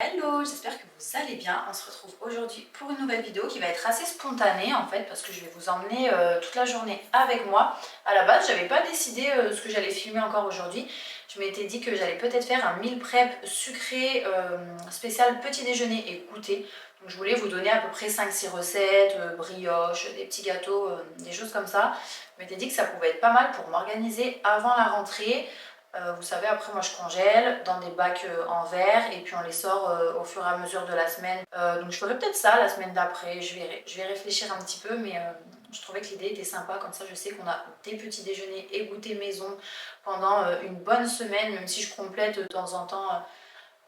Hello, j'espère que vous allez bien. On se retrouve aujourd'hui pour une nouvelle vidéo qui va être assez spontanée en fait parce que je vais vous emmener toute la journée avec moi. À la base, j'avais pas décidé ce que j'allais filmer encore aujourd'hui. Je m'étais dit que j'allais peut-être faire un meal prep sucré spécial petit déjeuner et goûter. Donc je voulais vous donner à peu près 5-6 recettes, brioches, des petits gâteaux, des choses comme ça. Je m'étais dit que ça pouvait être pas mal pour m'organiser avant la rentrée. Vous savez, après moi je congèle dans des bacs en verre et puis on les sort au fur et à mesure de la semaine. Donc je ferai peut-être ça la semaine d'après, je vais réfléchir un petit peu, mais je trouvais que l'idée était sympa, comme ça je sais qu'on a des petits déjeuners et goûter maison pendant une bonne semaine, même si je complète de temps en temps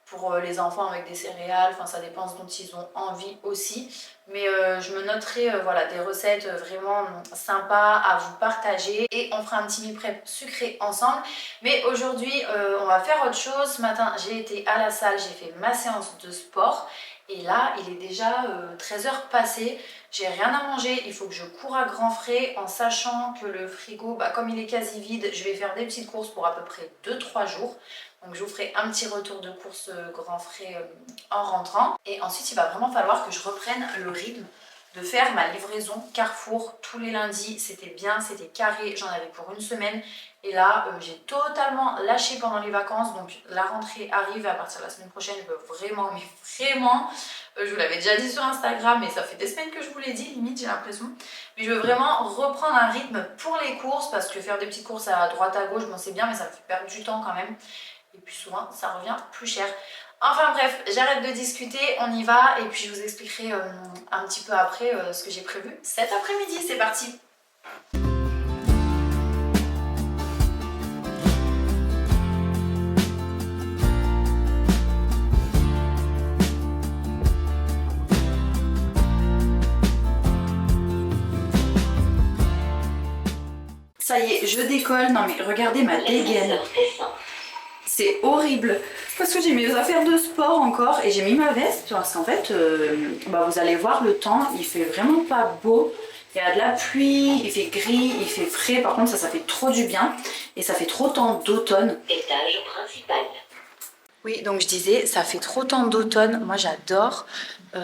pour les enfants avec des céréales, enfin ça dépend ce dont ils ont envie aussi. Mais je me noterai voilà, des recettes vraiment sympas à vous partager et on fera un petit meal prep sucré ensemble. Mais aujourd'hui on va faire autre chose. Ce matin j'ai été à la salle, j'ai fait ma séance de sport et là il est déjà 13h passées. J'ai rien à manger, il faut que je cours à grands frais en sachant que le frigo, comme il est quasi vide, je vais faire des petites courses pour à peu près 2-3 jours. Donc je vous ferai un petit retour de course grand frais en rentrant. Et ensuite il va vraiment falloir que je reprenne le rythme de faire ma livraison Carrefour tous les lundis. C'était bien, c'était carré, j'en avais pour une semaine. Et là j'ai totalement lâché pendant les vacances. Donc la rentrée arrive à partir de la semaine prochaine. Je veux vraiment, mais vraiment, je vous l'avais déjà dit sur Instagram, mais ça fait des semaines que je vous l'ai dit, limite j'ai l'impression. Mais je veux vraiment reprendre un rythme pour les courses parce que faire des petites courses à droite à gauche, bon c'est bien mais ça me fait perdre du temps quand même. Et puis souvent ça revient plus cher. Enfin bref, j'arrête de discuter, on y va et puis je vous expliquerai un petit peu après ce que j'ai prévu cet après-midi. C'est parti! Ça y est, je décolle. Non mais regardez ma dégaine. C'est horrible parce que j'ai mes affaires de sport encore et j'ai mis ma veste parce qu'en fait vous allez voir, le temps il fait vraiment pas beau, il y a de la pluie, il fait gris, il fait frais. Par contre ça fait trop du bien et ça fait trop temps d'automne. Étage principal. Oui, donc je disais, ça fait trop temps d'automne, moi j'adore.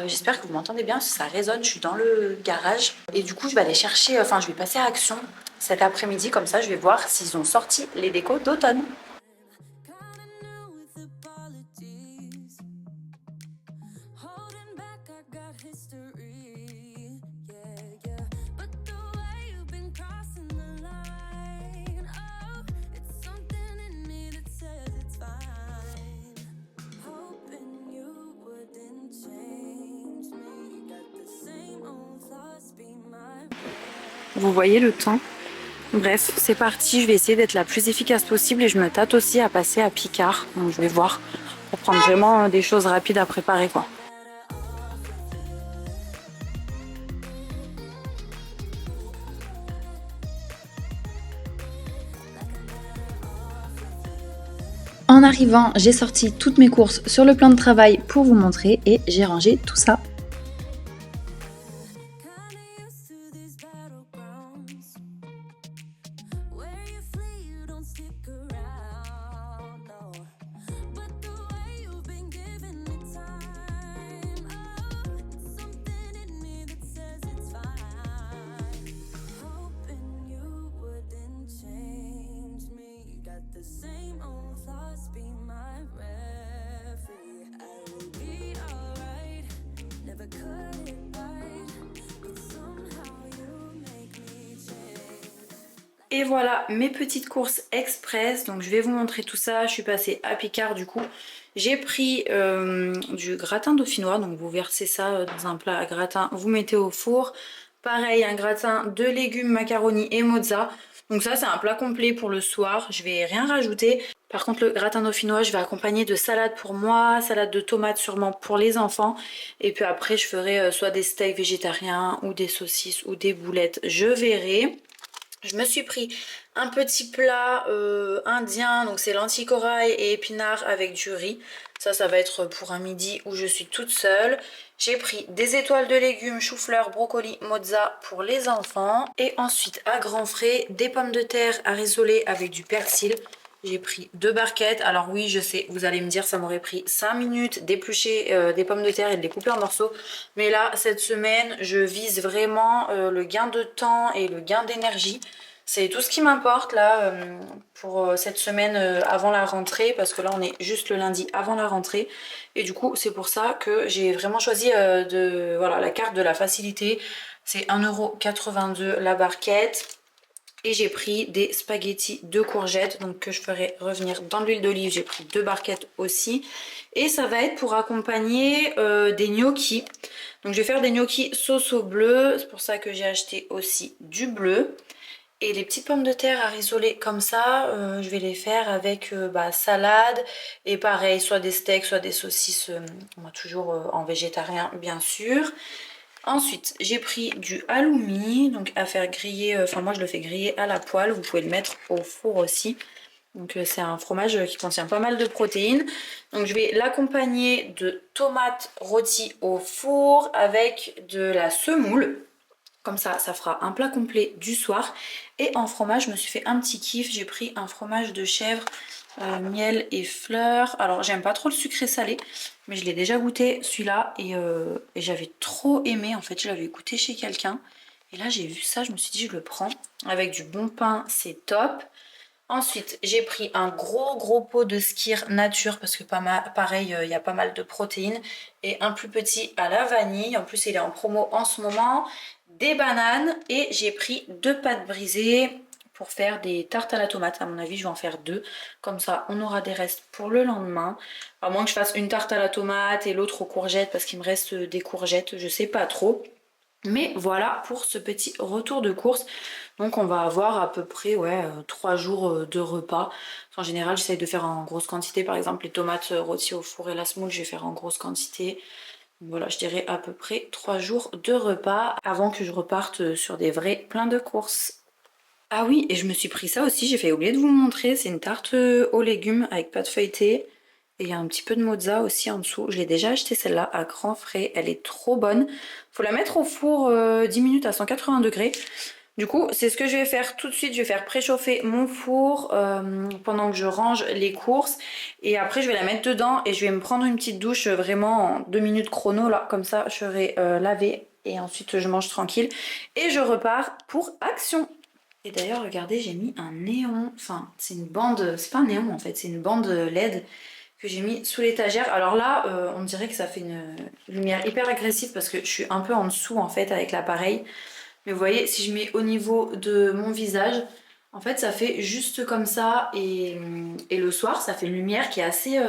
J'espère que vous m'entendez bien, ça résonne, je suis dans le garage. Et du coup je vais aller chercher, je vais passer à Action cet après-midi, comme ça je vais voir s'ils ont sorti les décos d'automne. Vous voyez le temps? Bref, c'est parti, je vais essayer d'être la plus efficace possible et je me tâte aussi à passer à Picard. Donc je vais voir pour prendre vraiment des choses rapides à préparer quoi. En arrivant, j'ai sorti toutes mes courses sur le plan de travail pour vous montrer et j'ai rangé tout ça. Et voilà mes petites courses express, donc je vais vous montrer tout ça. Je suis passée à Picard du coup. J'ai pris du gratin dauphinois, donc vous versez ça dans un plat à gratin, vous mettez au four. Pareil, un gratin de légumes, macaroni et mozza. Donc ça c'est un plat complet pour le soir, je vais rien rajouter. Par contre le gratin dauphinois je vais accompagner de salade pour moi, salade de tomates sûrement pour les enfants. Et puis après je ferai soit des steaks végétariens ou des saucisses ou des boulettes, je verrai. Je me suis pris un petit plat indien, donc c'est lentilles corail et épinards avec du riz. Ça va être pour un midi où je suis toute seule. J'ai pris des étoiles de légumes, chou-fleur, brocoli, mozza pour les enfants. Et ensuite, à grands frais, des pommes de terre à rissoler avec du persil. J'ai pris 2 barquettes. Alors oui, je sais, vous allez me dire, ça m'aurait pris 5 minutes d'éplucher des pommes de terre et de les couper en morceaux. Mais là, cette semaine, je vise vraiment le gain de temps et le gain d'énergie. C'est tout ce qui m'importe là pour cette semaine avant la rentrée, parce que là on est juste le lundi avant la rentrée. Et du coup, c'est pour ça que j'ai vraiment choisi voilà, la carte de la facilité. C'est 1,82 € la barquette. Et j'ai pris des spaghettis de courgettes, donc que je ferai revenir dans l'huile d'olive. J'ai pris 2 barquettes aussi. Et ça va être pour accompagner des gnocchis. Donc je vais faire des gnocchis sauce au bleu. C'est pour ça que j'ai acheté aussi du bleu. Et les petites pommes de terre à rissoler comme ça, je vais les faire avec salade. Et pareil, soit des steaks, soit des saucisses, moi toujours en végétarien bien sûr. Ensuite, j'ai pris du halloumi, donc à faire griller, enfin moi je le fais griller à la poêle, vous pouvez le mettre au four aussi. Donc c'est un fromage qui contient pas mal de protéines. Donc je vais l'accompagner de tomates rôties au four avec de la semoule. Comme ça fera un plat complet du soir. Et en fromage, je me suis fait un petit kiff. J'ai pris un fromage de chèvre, miel et fleurs. Alors, j'aime pas trop le sucré salé, mais je l'ai déjà goûté celui-là. Et j'avais trop aimé. En fait, je l'avais goûté chez quelqu'un. Et là, j'ai vu ça, je me suis dit, je le prends. Avec du bon pain, c'est top. Ensuite, j'ai pris un gros pot de skyr nature parce que pareil, il y a pas mal de protéines. Et un plus petit à la vanille. En plus, il est en promo en ce moment. Des bananes et j'ai pris 2 pâtes brisées pour faire des tartes à la tomate. À mon avis, je vais en faire 2. Comme ça, on aura des restes pour le lendemain. À moins que je fasse une tarte à la tomate et l'autre aux courgettes parce qu'il me reste des courgettes. Je sais pas trop. Mais voilà pour ce petit retour de course. Donc on va avoir à peu près 3 jours de repas. En général, j'essaye de faire en grosse quantité. Par exemple, les tomates rôties au four et la semoule, je vais faire en grosse quantité. Donc voilà, je dirais à peu près 3 jours de repas avant que je reparte sur des vrais pleins de courses. Ah oui, et je me suis pris ça aussi, j'ai fait oublier de vous montrer. C'est une tarte aux légumes avec pâte feuilletée. Et il y a un petit peu de mozza aussi en dessous. Je l'ai déjà acheté celle-là à grands frais. Elle est trop bonne. Faut la mettre au four 10 minutes à 180 degrés. Du coup, c'est ce que je vais faire tout de suite. Je vais faire préchauffer mon four pendant que je range les courses. Et après, je vais la mettre dedans et je vais me prendre une petite douche vraiment en 2 minutes chrono. Là, comme ça, je serai lavée. Et ensuite, je mange tranquille. Et je repars pour action. Et d'ailleurs, regardez, j'ai mis un néon. Enfin, c'est une bande... C'est pas un néon en fait, c'est une bande LED que j'ai mis sous l'étagère. Alors là, on dirait que ça fait une lumière hyper agressive parce que je suis un peu en dessous en fait avec l'appareil. Mais vous voyez, si je mets au niveau de mon visage, en fait ça fait juste comme ça. Et le soir, ça fait une lumière qui est assez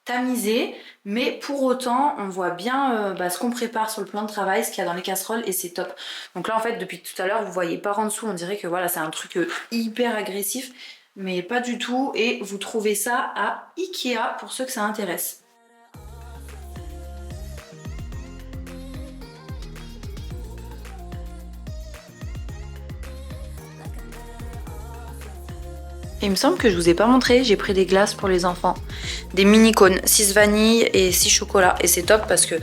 tamisée. Mais pour autant, on voit bien ce qu'on prépare sur le plan de travail, ce qu'il y a dans les casseroles et c'est top. Donc là en fait, depuis tout à l'heure, vous voyez par en dessous, on dirait que voilà, c'est un truc hyper agressif. Mais pas du tout. Et vous trouvez ça à Ikea pour ceux que ça intéresse. Et il me semble que je vous ai pas montré, j'ai pris des glaces pour les enfants. Des mini cônes, 6 vanille et 6 chocolat. Et c'est top parce que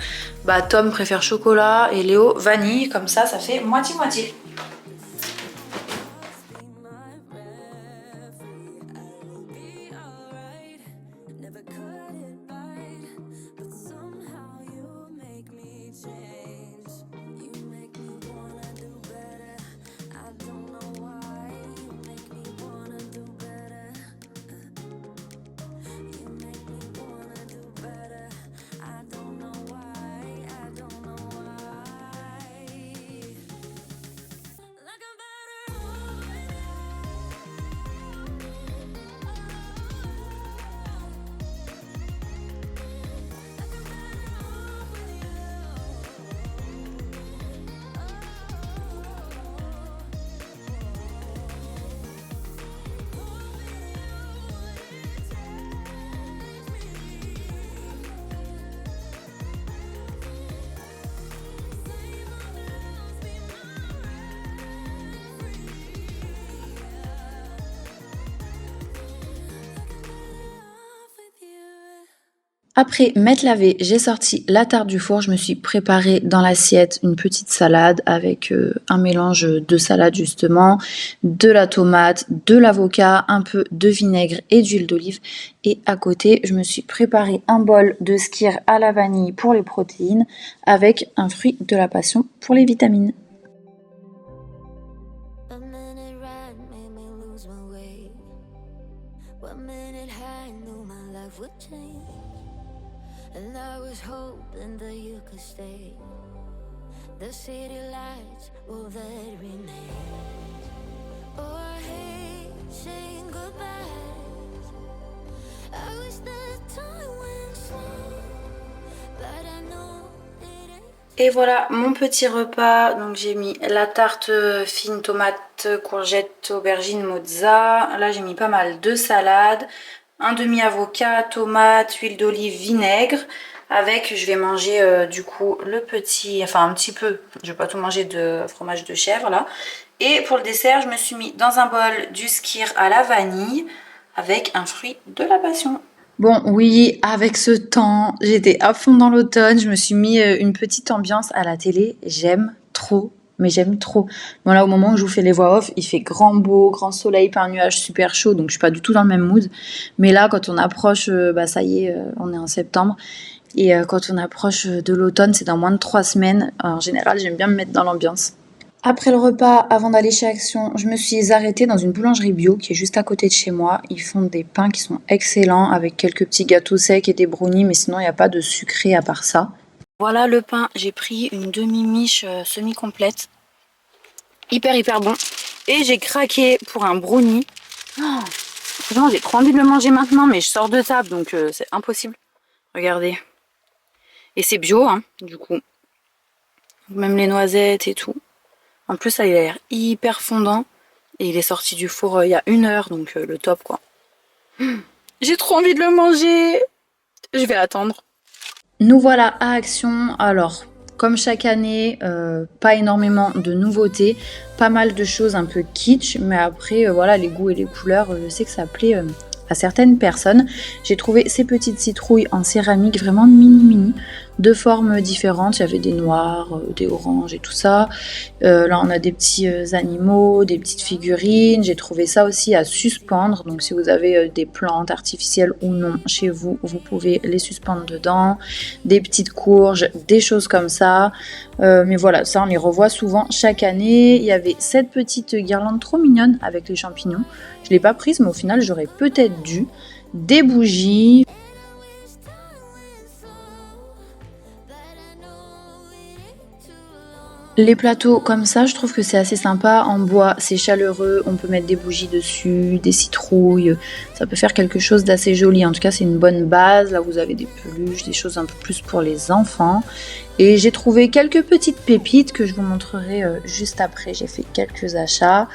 Tom préfère chocolat et Léo vanille. Comme ça fait moitié-moitié. Après m'être lavée, j'ai sorti la tarte du four. Je me suis préparé dans l'assiette une petite salade avec un mélange de salade justement, de la tomate, de l'avocat, un peu de vinaigre et d'huile d'olive. Et à côté, je me suis préparé un bol de skyr à la vanille pour les protéines avec un fruit de la passion pour les vitamines. And I was hoping that you could stay. The city lights will that remain. Oh, I hate saying goodbye. I wish the time went slow, but I know it ain't. Et voilà mon petit repas. Donc j'ai mis la tarte fine tomate, courgette, aubergine, mozza. Là j'ai mis pas mal de salade, un demi avocat, tomate, huile d'olive, vinaigre. Avec, je vais manger du coup le petit, enfin un petit peu, je vais pas tout manger de fromage de chèvre là. Et pour le dessert, je me suis mis dans un bol du skyr à la vanille avec un fruit de la passion. Bon, oui, avec ce temps, j'étais à fond dans l'automne, je me suis mis une petite ambiance à la télé, j'aime trop, mais j'aime trop. Bon là, au moment où je vous fais les voix off, il fait grand beau, grand soleil, pas un nuage super chaud, donc je suis pas du tout dans le même mood. Mais là, quand on approche, bah ça y est, on est en septembre, et quand on approche de l'automne, c'est dans moins de 3 semaines. En général, j'aime bien me mettre dans l'ambiance. Après le repas, avant d'aller chez Action, je me suis arrêtée dans une boulangerie bio qui est juste à côté de chez moi. Ils font des pains qui sont excellents avec quelques petits gâteaux secs et des brownies, mais sinon il n'y a pas de sucré à part ça. Voilà le pain, j'ai pris une demi-miche semi-complète. Hyper bon. Et j'ai craqué pour un brownie. Oh, franchement, j'ai trop envie de le manger maintenant, mais je sors de table, donc c'est impossible. Regardez. Et c'est bio, hein, du coup. Même les noisettes et tout. En plus, ça, il a l'air hyper fondant. Et il est sorti du four il y a 1 heure, donc le top, quoi. J'ai trop envie de le manger. Je vais attendre. Nous voilà à Action. Alors, comme chaque année, pas énormément de nouveautés. Pas mal de choses un peu kitsch. Mais après, voilà, les goûts et les couleurs, je sais que ça plaît à certaines personnes. J'ai trouvé ces petites citrouilles en céramique vraiment mini de formes différentes. Il y avait des noirs, des oranges et tout ça. Là on a des petits animaux, des petites figurines. J'ai trouvé ça aussi à suspendre. Donc si vous avez des plantes artificielles ou non chez vous, vous pouvez les suspendre dedans. Des petites courges, des choses comme ça. Mais voilà, ça on les revoit souvent chaque année. Il y avait cette petite guirlande trop mignonne avec les champignons. Je l'ai pas prise, mais au final j'aurais peut-être dû. Des bougies. Les plateaux comme ça, je trouve que c'est assez sympa. En bois, c'est chaleureux. On peut mettre des bougies dessus, des citrouilles. Ça peut faire quelque chose d'assez joli. En tout cas, c'est une bonne base. Là, vous avez des peluches, des choses un peu plus pour les enfants. Et j'ai trouvé quelques petites pépites que je vous montrerai juste après. J'ai fait quelques achats.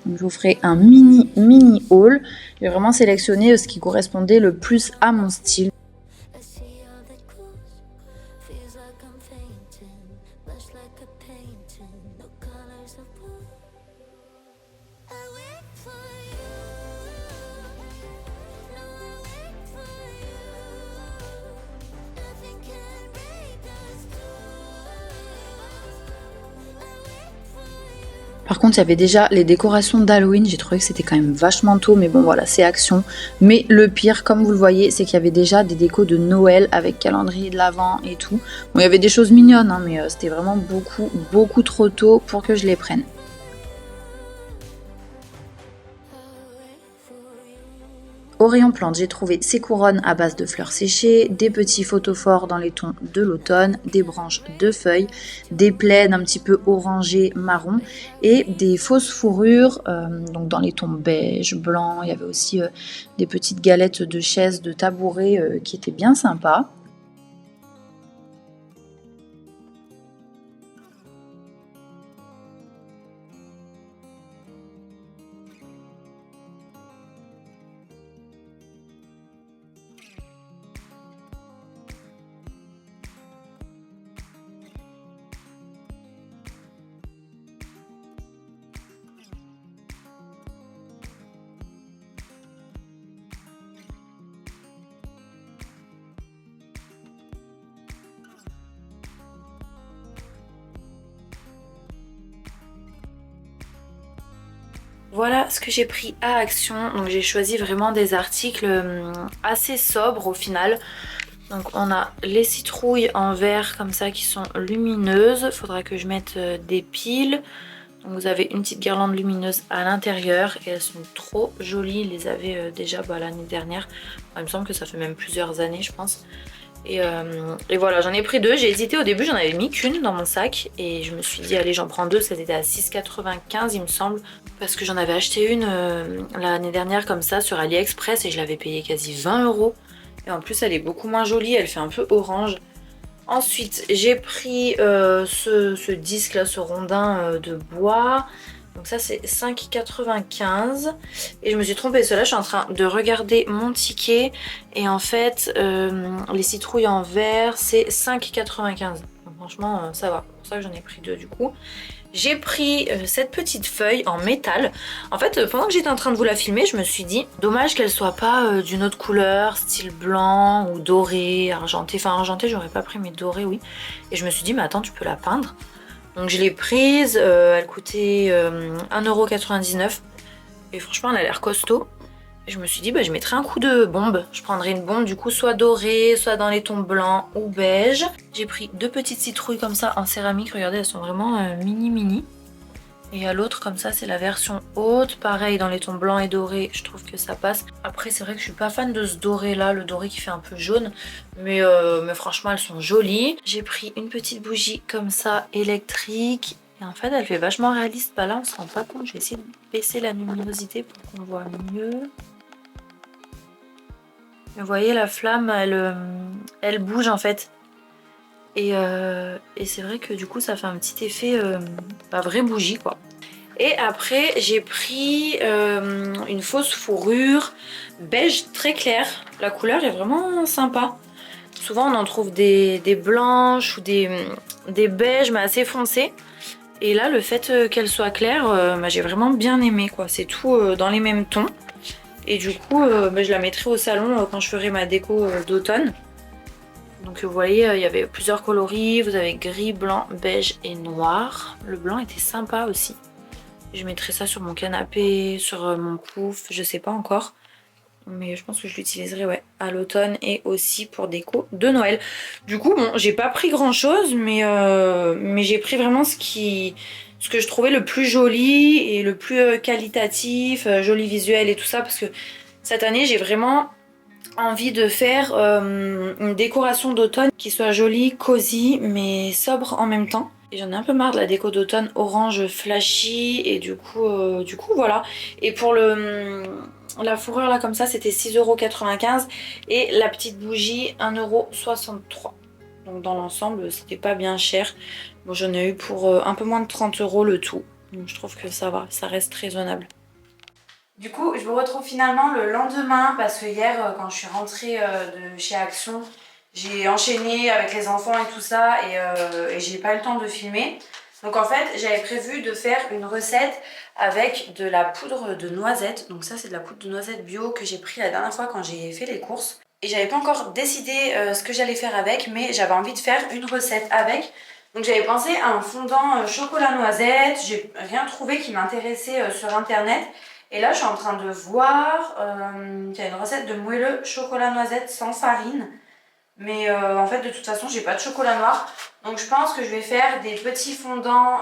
Donc, je vous ferai un mini haul. J'ai vraiment sélectionné ce qui correspondait le plus à mon style. Par contre, il y avait déjà les décorations d'Halloween. J'ai trouvé que c'était quand même vachement tôt, mais bon, voilà, c'est Action. Mais le pire, comme vous le voyez, c'est qu'il y avait déjà des décos de Noël avec calendrier de l'Avent et tout. Bon, il y avait des choses mignonnes, hein, mais c'était vraiment beaucoup trop tôt pour que je les prenne. Au rayon plantes, j'ai trouvé ces couronnes à base de fleurs séchées, des petits photophores dans les tons de l'automne, des branches de feuilles, des plaids un petit peu orangés, marron et des fausses fourrures donc dans les tons beige, blanc. Il y avait aussi des petites galettes de chaises, de tabourets qui étaient bien sympas. Voilà ce que j'ai pris à Action. Donc j'ai choisi vraiment des articles assez sobres au final. Donc on a les citrouilles en verre comme ça qui sont lumineuses. Faudra que je mette des piles. Donc vous avez une petite guirlande lumineuse à l'intérieur et elles sont trop jolies. Ils les avaient déjà l'année dernière. Enfin, il me semble que ça fait même plusieurs années je pense. Et voilà, j'en ai pris deux. J'ai hésité au début, j'en avais mis qu'une dans mon sac. Et je me suis dit, allez, j'en prends deux. Ça était à 6,95 il me semble. Parce que j'en avais acheté une l'année dernière comme ça sur AliExpress et je l'avais payé quasi 20 €. Et en plus, elle est beaucoup moins jolie. Elle fait un peu orange. Ensuite, j'ai pris ce disque là, ce rondin de bois. Donc ça c'est 5,95 et je me suis trompée, cela je suis en train de regarder mon ticket et en fait les citrouilles en verre c'est 5,95. Donc franchement ça va, c'est pour ça que j'en ai pris deux du coup. J'ai pris cette petite feuille en métal. En fait pendant que j'étais en train de vous la filmer je me suis dit dommage qu'elle soit pas d'une autre couleur, style blanc ou doré, argenté. Enfin argenté j'aurais pas pris mais doré oui. Et je me suis dit mais attends tu peux la peindre. Donc je l'ai prise, elle coûtait 1,99 € et franchement elle a l'air costaud. Et je me suis dit je mettrais un coup de bombe. Je prendrais une bombe du coup soit dorée, soit dans les tons blancs ou beige. J'ai pris deux petites citrouilles comme ça en céramique, regardez elles sont vraiment mini. Et à l'autre comme ça c'est la version haute, pareil dans les tons blancs et dorés, je trouve que ça passe. Après c'est vrai que je suis pas fan de ce doré là, le doré qui fait un peu jaune, mais franchement elles sont jolies. J'ai pris une petite bougie comme ça électrique et en fait elle fait vachement réaliste. Là on se rend pas compte, je vais essayer de baisser la luminosité pour qu'on voit mieux. Vous voyez la flamme elle bouge en fait. Et c'est vrai que du coup ça fait un petit effet vraie bougie quoi. Et après j'ai pris une fausse fourrure beige très clair. La couleur est vraiment sympa. Souvent on en trouve des blanches ou des beiges mais assez foncées. Et là le fait qu'elle soit claire, j'ai vraiment bien aimé quoi. C'est tout dans les mêmes tons. Et du coup je la mettrai au salon quand je ferai ma déco d'automne. Donc vous voyez, il y avait plusieurs coloris, vous avez gris, blanc, beige et noir. Le blanc était sympa aussi. Je mettrai ça sur mon canapé, sur mon pouf, je sais pas encore. Mais je pense que je l'utiliserai ouais, à l'automne et aussi pour déco de Noël. Du coup, bon, j'ai pas pris grand chose, mais j'ai pris vraiment ce que je trouvais le plus joli et le plus qualitatif, joli visuel et tout ça. Parce que cette année, j'ai vraiment envie de faire une décoration d'automne qui soit jolie, cosy, mais sobre en même temps. Et j'en ai un peu marre de la déco d'automne orange flashy et du coup voilà. Et pour la fourrure là comme ça c'était 6,95 € et la petite bougie 1,63 €. Donc dans l'ensemble c'était pas bien cher. Bon j'en ai eu pour un peu moins de 30 € le tout. Donc je trouve que ça va, ça reste raisonnable. Du coup, je vous retrouve finalement le lendemain parce que hier, quand je suis rentrée de chez Action, j'ai enchaîné avec les enfants et tout ça et j'ai pas eu le temps de filmer. Donc en fait, j'avais prévu de faire une recette avec de la poudre de noisette. Donc ça, c'est de la poudre de noisette bio que j'ai pris la dernière fois quand j'ai fait les courses. Et j'avais pas encore décidé ce que j'allais faire avec, mais j'avais envie de faire une recette avec. Donc j'avais pensé à un fondant chocolat noisette. J'ai rien trouvé qui m'intéressait sur internet. Et là, je suis en train de voir qu'il y a une recette de moelleux chocolat noisette sans farine. Mais en fait, de toute façon, j'ai pas de chocolat noir. Donc je pense que je vais faire des petits fondants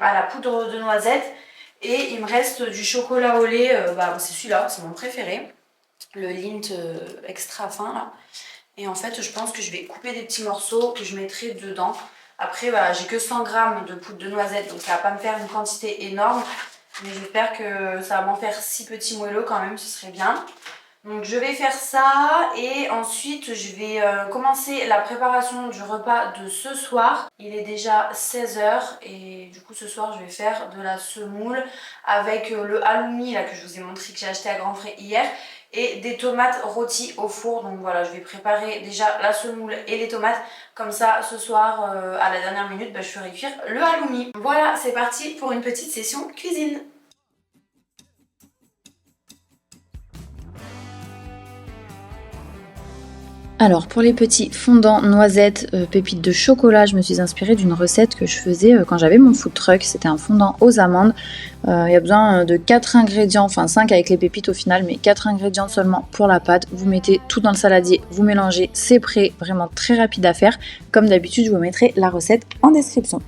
à la poudre de noisette. Et il me reste du chocolat au lait. C'est celui-là, c'est mon préféré. Le Lindt extra fin là. Et en fait, je pense que je vais couper des petits morceaux que je mettrai dedans. Après, j'ai que 100 g de poudre de noisette. Donc ça va pas me faire une quantité énorme. Mais j'espère que ça va m'en faire 6 petits moelleux quand même, ce serait bien. Donc je vais faire ça et ensuite je vais commencer la préparation du repas de ce soir. Il est déjà 16 h et du coup ce soir je vais faire de la semoule avec le halloumi là que je vous ai montré que j'ai acheté à Grand Frais hier. Et des tomates rôties au four. Donc voilà, je vais préparer déjà la semoule et les tomates. Comme ça, ce soir, à la dernière minute, je ferai cuire le halloumi. Voilà, c'est parti pour une petite session cuisine. Alors pour les petits fondants noisettes pépites de chocolat, je me suis inspirée d'une recette que je faisais quand j'avais mon food truck. C'était un fondant aux amandes. Il y a besoin de 4 ingrédients, enfin 5 avec les pépites au final, mais 4 ingrédients seulement pour la pâte. Vous mettez tout dans le saladier, vous mélangez, c'est prêt, vraiment très rapide à faire. Comme d'habitude, je vous mettrai la recette en description.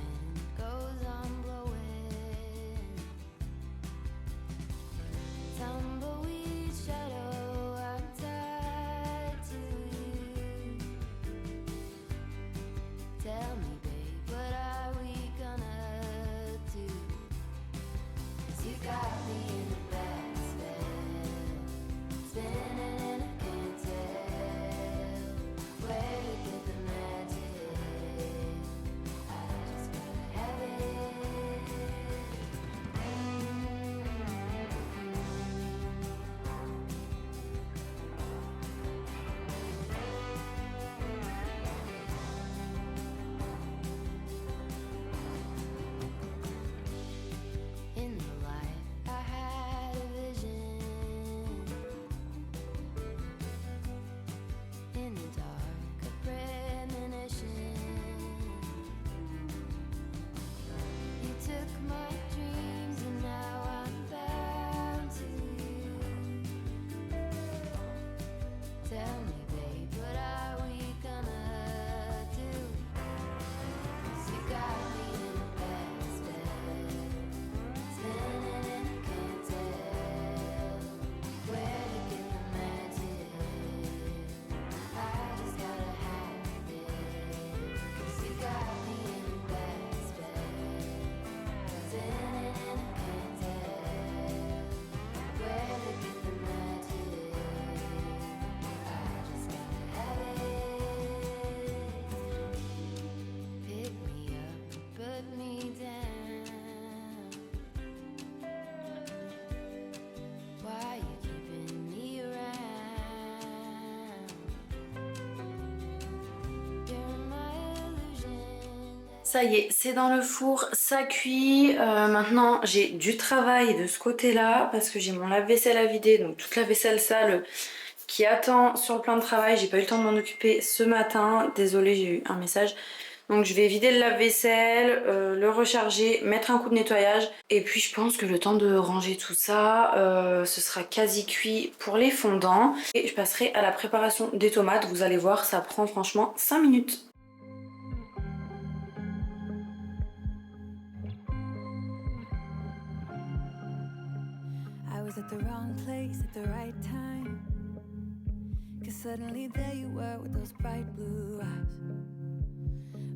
Ça y est, c'est dans le four, ça cuit. Maintenant, j'ai du travail de ce côté-là parce que j'ai mon lave-vaisselle à vider, donc toute la vaisselle sale qui attend sur le plan de travail. J'ai pas eu le temps de m'en occuper ce matin. Désolée, j'ai eu un message. Donc je vais vider le lave-vaisselle, le recharger, mettre un coup de nettoyage. Et puis je pense que le temps de ranger tout ça, ce sera quasi cuit pour les fondants. Et je passerai à la préparation des tomates. Vous allez voir, ça prend franchement 5 minutes. At the wrong place at the right time, 'cause suddenly there you were with those bright blue eyes.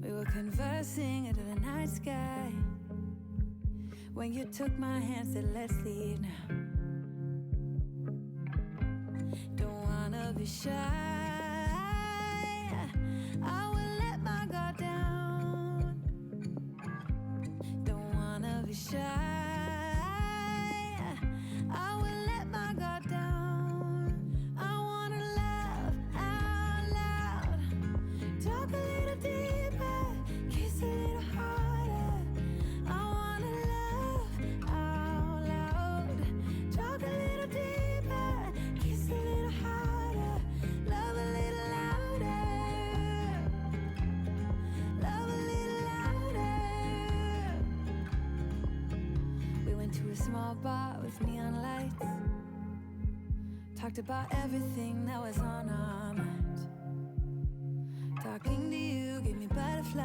We were conversing under the night sky when you took my hand, said let's leave now. Don't wanna be shy, I will let my guard down. Don't wanna be shy, small bar with neon lights. Talked about everything that was on our minds. Talking to you gave me butterflies.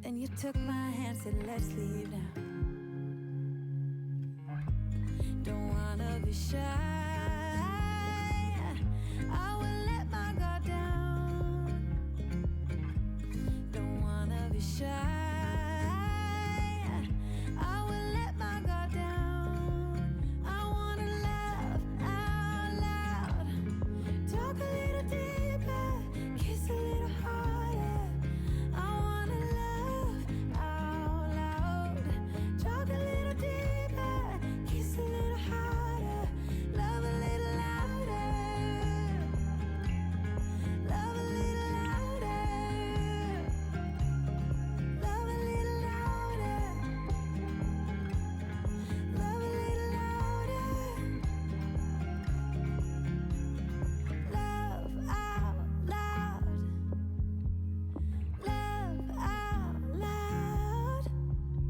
Then you took my hand, said let's leave now. Don't wanna be shy, I will let my guard down. Don't wanna be shy, love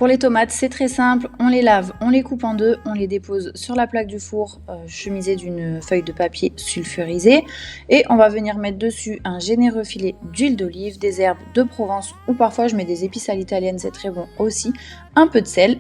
Pour les tomates, c'est très simple, on les lave, on les coupe en deux, on les dépose sur la plaque du four, chemisée d'une feuille de papier sulfurisée, et on va venir mettre dessus un généreux filet d'huile d'olive, des herbes de Provence, ou parfois je mets des épices à l'italienne, c'est très bon aussi, un peu de sel.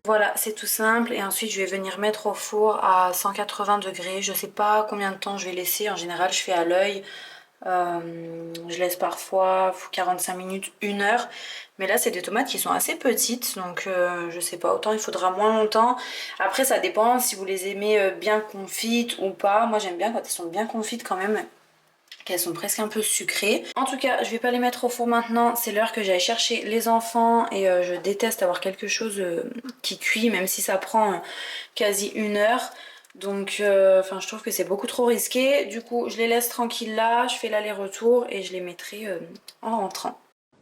Voilà, c'est tout simple et ensuite je vais venir mettre au four à 180 degrés. Je sais pas combien de temps je vais laisser, en général je fais à l'œil. Je laisse parfois 45 minutes, 1 heure. Mais là c'est des tomates qui sont assez petites, donc je sais pas, autant il faudra moins longtemps. Après ça dépend si vous les aimez bien confites ou pas. Moi j'aime bien quand elles sont bien confites quand même, qu'elles sont presque un peu sucrées. En tout cas, je vais pas les mettre au four maintenant, c'est l'heure que j'aille chercher les enfants et je déteste avoir quelque chose qui cuit, même si ça prend quasi 1 heure. Donc je trouve que c'est beaucoup trop risqué. Du coup, je les laisse tranquilles là, je fais l'aller-retour et je les mettrai en rentrant.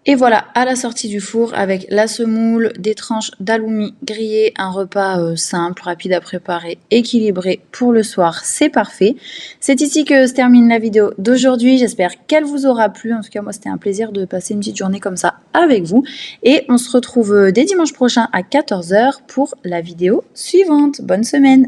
Et voilà, à la sortie du four, avec la semoule, des tranches d'aloumi grillées, un repas simple, rapide à préparer, équilibré pour le soir, c'est parfait. C'est ici que se termine la vidéo d'aujourd'hui, j'espère qu'elle vous aura plu. En tout cas, moi, c'était un plaisir de passer une petite journée comme ça avec vous. Et on se retrouve dès dimanche prochain à 14 h pour la vidéo suivante. Bonne semaine!